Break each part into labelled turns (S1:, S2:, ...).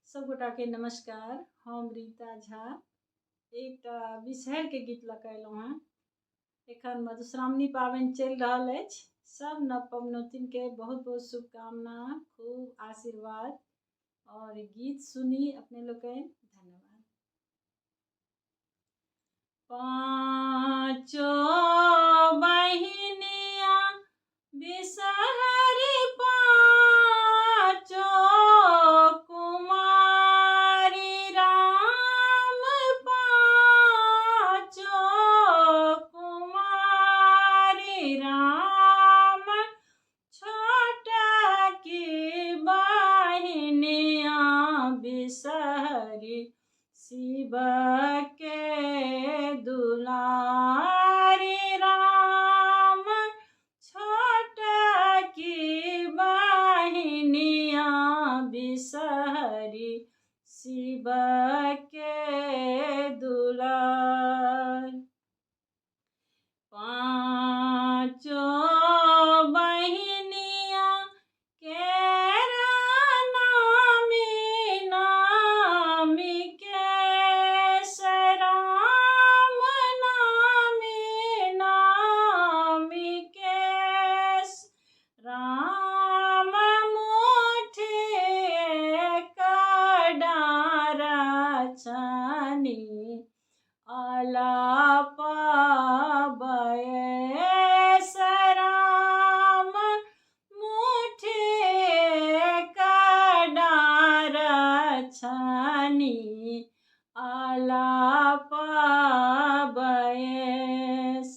S1: सब गोटा के नमस्कार। हम रीता झा एक विषहर के गीत लऽ कऽ अयलहुँ हेँ। एखन मधुश्रावणी पाबनि चलि रहल अछि। सब नव पबनौतिन के बहुत बहुत शुभकामना, खूब आशीर्वाद और गीत सुनी अपने लोकनि। धन्यवाद। पाँचो बहिनिया विषहरी पाँचो कुमारी राम पाँचो कुमारी राम छोटा की बहिनिया विषहरी शिव के दुलारी राम छोटा की बहिनिया विषहरी शिव के दुलार। पाँचो बहिनिया केरा नामी नामी केश राम नामी नामी केश राम मुठी डार छानी आलापा बयस राम मुठी डार छानी आलापा बयस।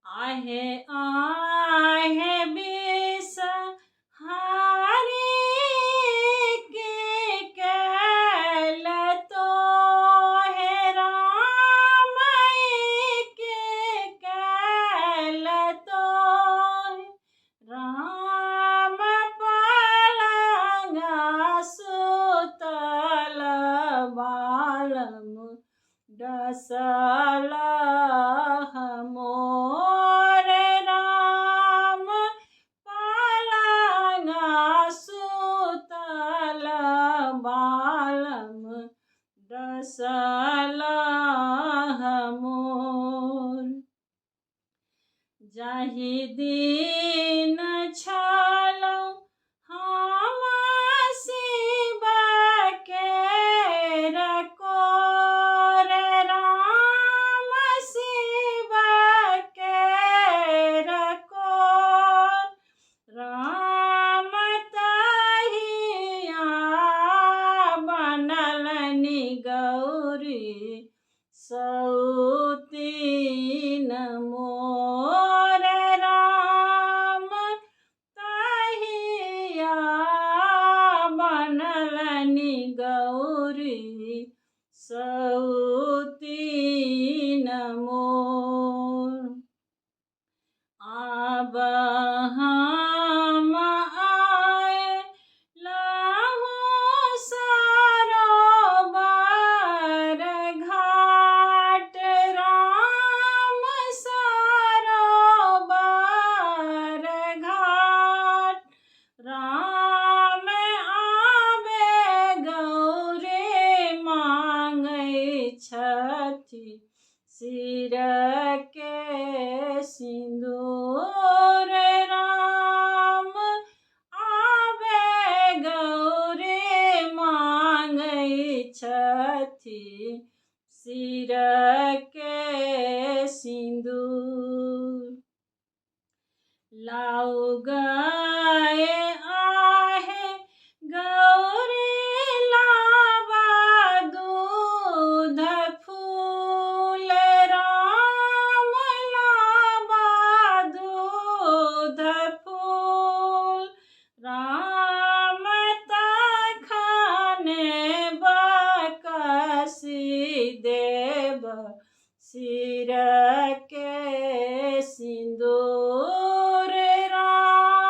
S1: आहे आहे विषहरी की कैल तोहे राम की कैल तोहे राम पलंग सुतल बालम डसल मोर राम पलंग सुतल बालम डसल मोर। जाहि दिन छलहुँ हम शिव के रकोर राम शिव के रकोर राम तहिया बनलनि गौरी सौतीन मोर राम तहिया बनलनि गौरी सौतीन मोर। आब हम आयलहुँ सरोवर घाट राम सरोवर घाट राम आबे गौरी मांगै छथि सिर के सिंदूर राम आबे गौरी मांगै छथि सिर के सिंदूर। लाउ गए आहे गौरी लाबा दूध फूल राम लाबा दूध फूल राम तखने बकसी देव सिर के सिंदूर राम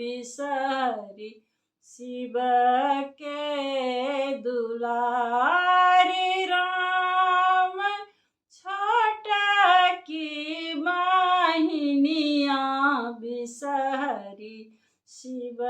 S1: बिसहरी शिव के दुलारी राम छोटकी बहिनिया बिसहरी शिव